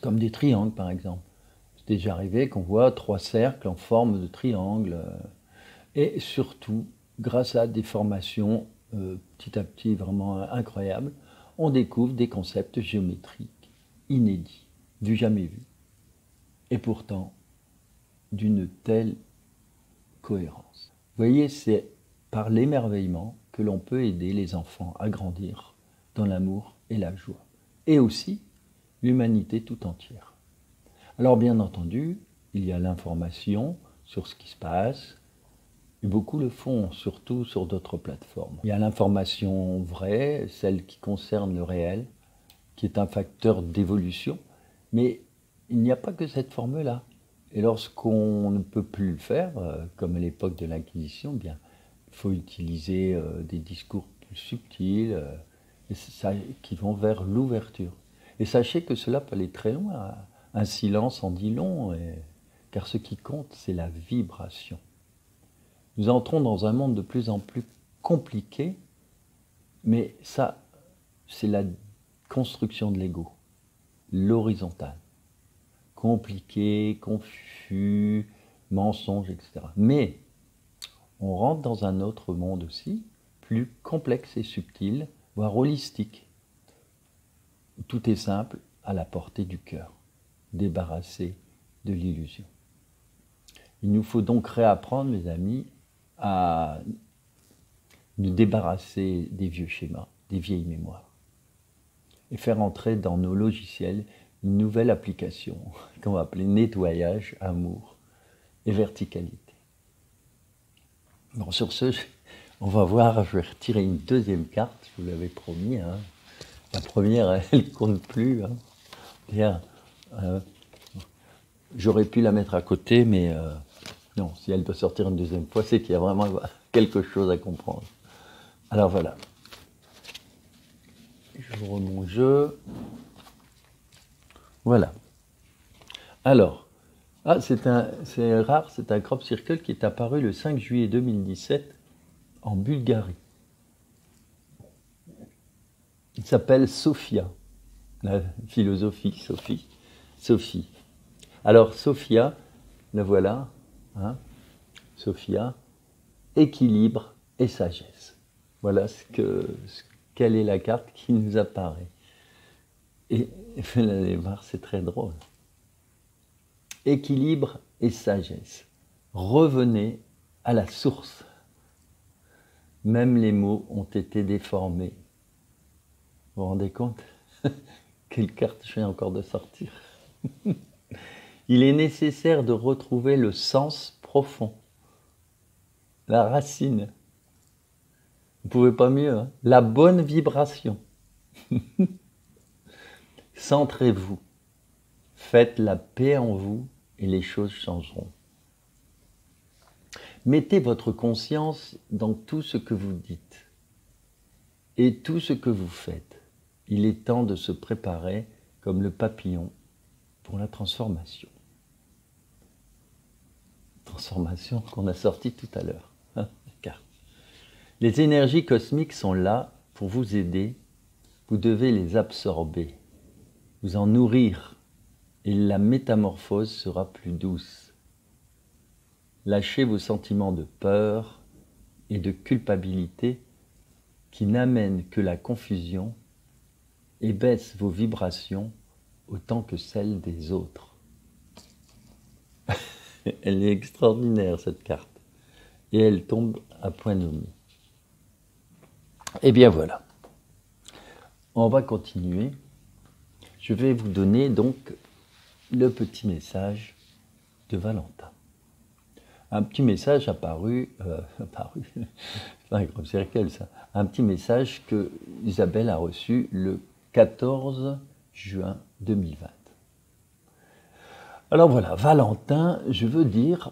comme des triangles par exemple. C'est déjà arrivé qu'on voit 3 cercles en forme de triangle. Et surtout, grâce à des formations petit à petit vraiment incroyables, on découvre des concepts géométriques inédits, du jamais vu. Et pourtant, d'une telle cohérence. Vous voyez, c'est par l'émerveillement que l'on peut aider les enfants à grandir dans l'amour et la joie. Et aussi l'humanité tout entière. Alors bien entendu, il y a l'information sur ce qui se passe, et beaucoup le font, surtout sur d'autres plateformes. Il y a l'information vraie, celle qui concerne le réel, qui est un facteur d'évolution, mais il n'y a pas que cette forme-là. Et lorsqu'on ne peut plus le faire, comme à l'époque de l'Inquisition, bien, il faut utiliser des discours plus subtils qui vont vers l'ouverture. Et sachez que cela peut aller très loin. Un silence en dit long, car ce qui compte, c'est la vibration. Nous entrons dans un monde de plus en plus compliqué, mais ça, c'est la construction de l'ego, l'horizontale. Compliqué, confus, mensonges, etc. Mais on rentre dans un autre monde aussi, plus complexe et subtil, voire holistique. Tout est simple, à la portée du cœur, débarrassé de l'illusion. Il nous faut donc réapprendre, mes amis, à nous débarrasser des vieux schémas, des vieilles mémoires, et faire entrer dans nos logiciels une nouvelle application qu'on va appeler nettoyage, amour et verticalité. Bon, sur ce, on va voir, je vais retirer une deuxième carte, je vous l'avais promis. Hein. La première, elle ne compte plus. Hein. Bien, j'aurais pu la mettre à côté, mais non, si elle doit sortir une deuxième fois, c'est qu'il y a vraiment quelque chose à comprendre. Alors voilà. J'ouvre mon jeu. Voilà. Alors, c'est rare, c'est un crop circle qui est apparu le 5 juillet 2017 en Bulgarie. Il s'appelle Sophia, la philosophie, Sophie. Alors Sophia, la voilà, hein, Sophia, équilibre et sagesse. Voilà quelle est la carte qui nous apparaît. Et vous allez voir, c'est très drôle. Équilibre et sagesse. Revenez à la source. Même les mots ont été déformés. Vous vous rendez compte? Quelle carte je viens encore de sortir? Il est nécessaire de retrouver le sens profond, la racine. Vous ne pouvez pas mieux, hein? La bonne vibration. Centrez-vous, faites la paix en vous et les choses changeront. Mettez votre conscience dans tout ce que vous dites et tout ce que vous faites. Il est temps de se préparer comme le papillon pour la transformation. Transformation qu'on a sortie tout à l'heure. Car les énergies cosmiques sont là pour vous aider. Vous devez les absorber, vous en nourrir, et la métamorphose sera plus douce. Lâchez vos sentiments de peur et de culpabilité qui n'amènent que la confusion et baissent vos vibrations autant que celles des autres. Elle est extraordinaire, cette carte. Et elle tombe à point nommé. Eh bien voilà. On va continuer. Je vais vous donner donc le petit message de Valentin. Un petit message apparu, c'est pas un gros cercle ça, un petit message que Isabelle a reçu le 14 juin 2020. Alors voilà, Valentin, je veux dire,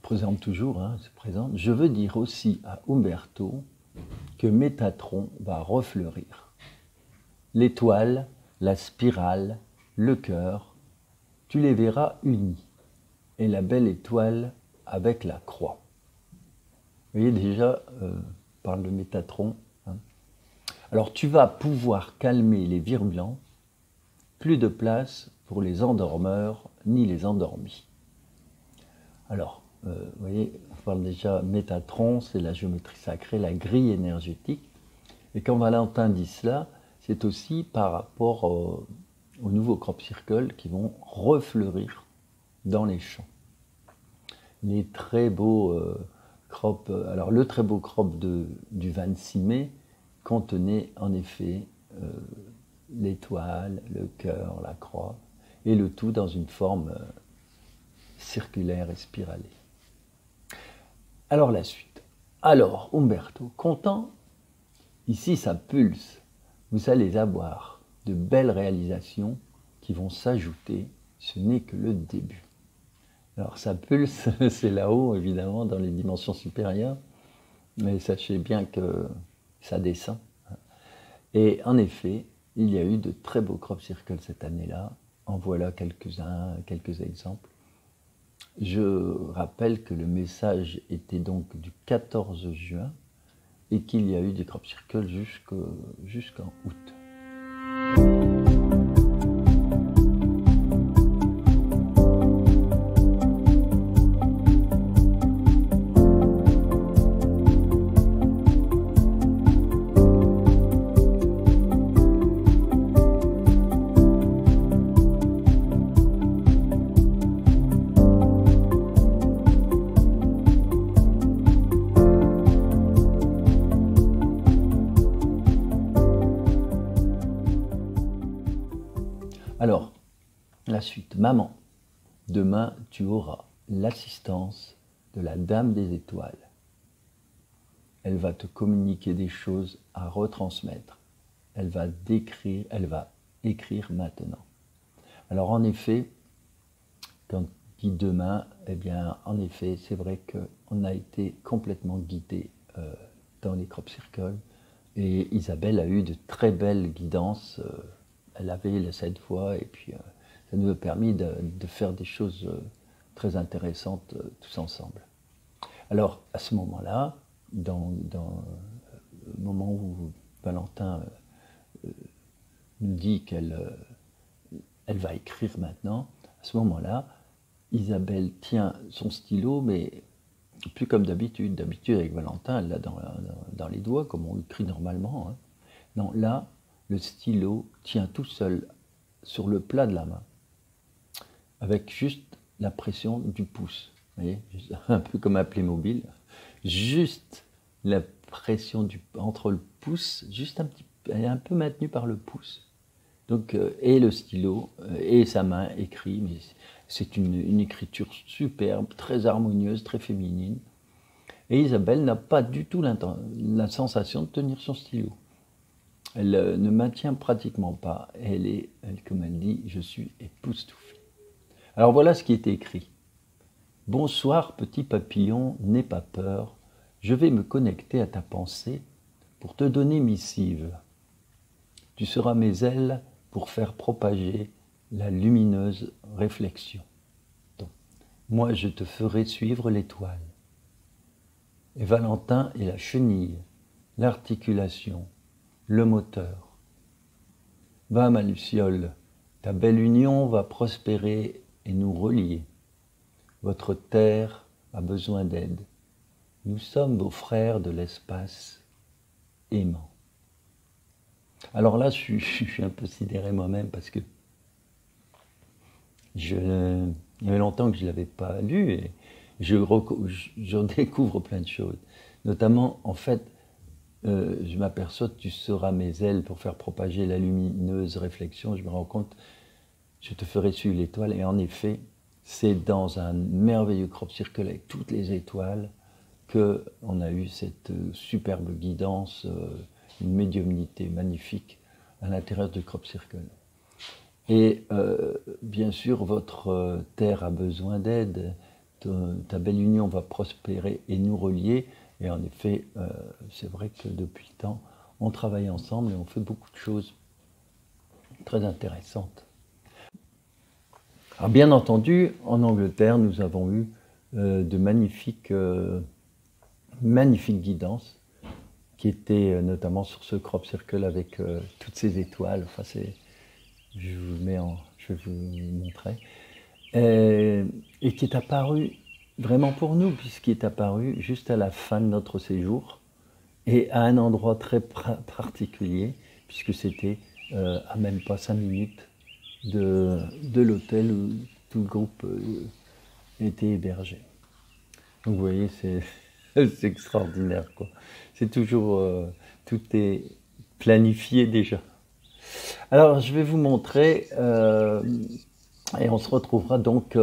présente toujours, hein, se présente, je veux dire aussi à Umberto que Métatron va refleurir. L'étoile, la spirale, le cœur, tu les verras unis, et la belle étoile avec la croix. Vous voyez déjà, on parle de Métatron. Hein. Alors tu vas pouvoir calmer les virulents, plus de place pour les endormeurs ni les endormis. Alors, vous voyez, on parle déjà Métatron, c'est la géométrie sacrée, la grille énergétique. Et quand Valentin dit cela, c'est aussi par rapport aux nouveaux crop circles qui vont refleurir dans les champs. Les très beaux crop, alors le très beau crop du 26 mai contenait en effet l'étoile, le cœur, la croix, et le tout dans une forme circulaire et spiralée. Alors la suite. Alors, Umberto, content? Ici, ça pulse. Vous allez avoir de belles réalisations qui vont s'ajouter. Ce n'est que le début. Alors, ça pulse, c'est là-haut, évidemment, dans les dimensions supérieures. Mais sachez bien que ça descend. Et en effet, il y a eu de très beaux crop circles cette année-là. En voilà quelques-uns, quelques exemples. Je rappelle que le message était donc du 14 juin et qu'il y a eu des crop circles jusqu'en août. Alors, la suite. Maman, demain tu auras l'assistance de la Dame des Étoiles. Elle va te communiquer des choses à retransmettre. Elle va écrire maintenant. Alors en effet, quand on dit demain, eh bien en effet, c'est vrai qu'on a été complètement guidé dans les crop circles et Isabelle a eu de très belles guidances. Elle avait cette voix et puis ça nous a permis de faire des choses très intéressantes tous ensemble. Alors à ce moment-là, dans le moment où Valentin nous dit qu'elle va écrire maintenant, à ce moment-là, Isabelle tient son stylo, mais plus comme d'habitude. D'habitude avec Valentin, elle l'a dans les doigts, comme on écrit normalement. Hein. Non, là, le stylo tient tout seul sur le plat de la main, avec juste la pression du pouce. Vous voyez, un peu comme un Playmobil. Juste la pression entre le pouce, juste elle est un peu maintenue par le pouce. Donc, et le stylo, et sa main écrit, mais c'est une écriture superbe, très harmonieuse, très féminine. Et Isabelle n'a pas du tout la sensation de tenir son stylo. Elle ne maintient pratiquement pas. Comme elle dit, je suis époustouflée. Alors voilà ce qui est écrit. Bonsoir petit papillon, n'aie pas peur, je vais me connecter à ta pensée pour te donner missive. Tu seras mes ailes pour faire propager la lumineuse réflexion. Donc, moi je te ferai suivre l'étoile. Et Valentin est la chenille, l'articulation, le moteur. Va ma luciole, ta belle union va prospérer et nous relier. Votre terre a besoin d'aide. Nous sommes vos frères de l'espace aimant. Alors là, je suis un peu sidéré moi-même parce que il y avait longtemps que je ne l'avais pas lu et je découvre plein de choses. Notamment, en fait, je m'aperçois que tu seras mes ailes pour faire propager la lumineuse réflexion. Je me rends compte, je te ferai suivre l'étoile. Et en effet, c'est dans un merveilleux crop circle avec toutes les étoiles qu'on a eu cette superbe guidance, une médiumnité magnifique à l'intérieur du crop circle. Et bien sûr, votre terre a besoin d'aide, ta belle union va prospérer et nous relier. Et en effet, c'est vrai que depuis le temps, on travaille ensemble et on fait beaucoup de choses très intéressantes. Alors bien entendu, en Angleterre, nous avons eu de magnifiques guidances qui étaient notamment sur ce crop circle avec toutes ces étoiles. Enfin, je vais vous montrer. Et qui est apparu vraiment pour nous, puisqu'il est apparu juste à la fin de notre séjour et à un endroit très particulier, puisque c'était à même pas 5 minutes de l'hôtel où tout le groupe était hébergé. Donc vous voyez, c'est extraordinaire, quoi. C'est toujours, tout est planifié déjà. Alors je vais vous montrer, et on se retrouvera donc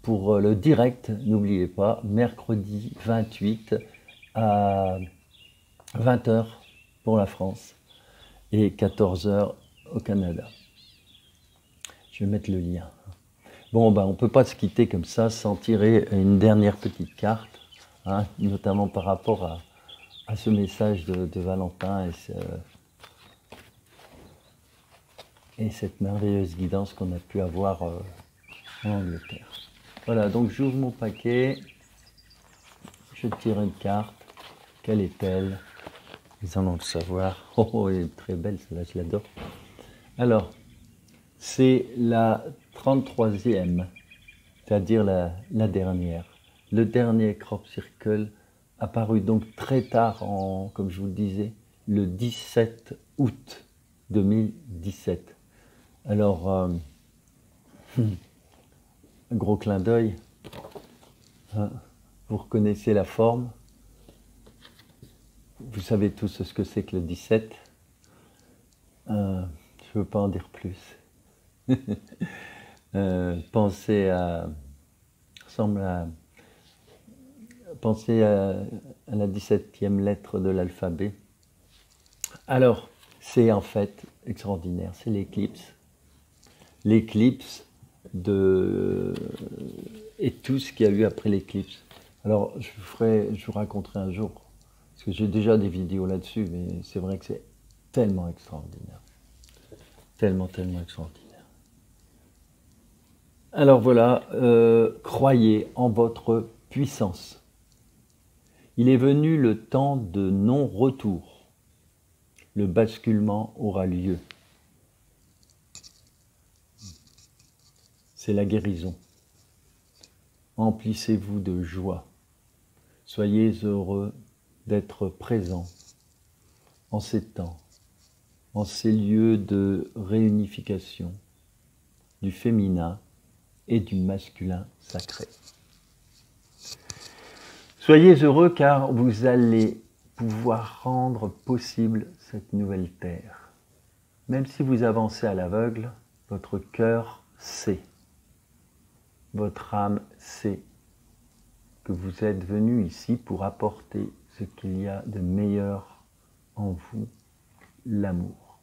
pour le direct, n'oubliez pas, mercredi 28 à 20h pour la France et 14h au Canada. Je vais mettre le lien. Bon, ben, on ne peut pas se quitter comme ça sans tirer une dernière petite carte, hein, notamment par rapport à ce message de Valentin et cette merveilleuse guidance qu'on a pu avoir en Angleterre. Voilà, donc j'ouvre mon paquet, je tire une carte. Quelle est-elle? Ils en ont le savoir. Oh, elle est très belle, celle-là, je l'adore. Alors, c'est la 33e, c'est-à-dire la dernière. Le dernier crop circle apparu donc très tard, comme je vous le disais, le 17 août 2017. Alors, un gros clin d'œil. Hein, vous reconnaissez la forme. Vous savez tous ce que c'est que le 17. Je ne veux pas en dire plus. Pensez à la 17e lettre de l'alphabet. Alors, c'est en fait extraordinaire, c'est l'éclipse. L'éclipse et tout ce qu'il y a eu après l'éclipse. Alors, je vous raconterai un jour, parce que j'ai déjà des vidéos là-dessus, mais c'est vrai que c'est tellement extraordinaire. Tellement, tellement extraordinaire. Alors voilà, croyez en votre puissance. Il est venu le temps de non-retour. Le basculement aura lieu. C'est la guérison. Emplissez-vous de joie. Soyez heureux d'être présent en ces temps, en ces lieux de réunification du féminin et du masculin sacré. Soyez heureux car vous allez pouvoir rendre possible cette nouvelle terre. Même si vous avancez à l'aveugle, votre cœur sait, votre âme sait que vous êtes venu ici pour apporter ce qu'il y a de meilleur en vous, l'amour.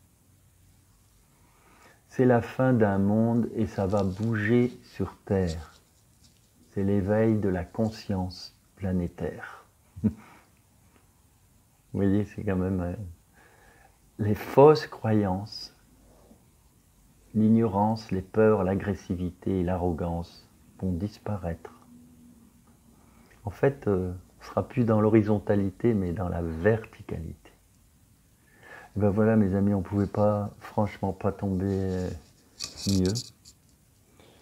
C'est la fin d'un monde et ça va bouger sur Terre. C'est l'éveil de la conscience planétaire. Vous voyez, c'est quand même... les fausses croyances, l'ignorance, les peurs, l'agressivité et l'arrogance vont disparaître. En fait, on ne sera plus dans l'horizontalité, mais dans la verticalité. Et ben voilà, mes amis, on ne pouvait pas, franchement, pas tomber mieux.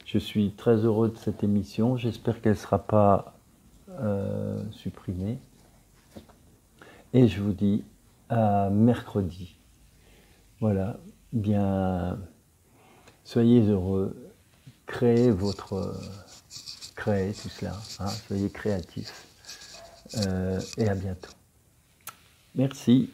Je suis très heureux de cette émission. J'espère qu'elle ne sera pas supprimée. Et je vous dis à mercredi. Voilà, bien, soyez heureux, créez tout cela, hein, soyez créatifs, et à bientôt. Merci.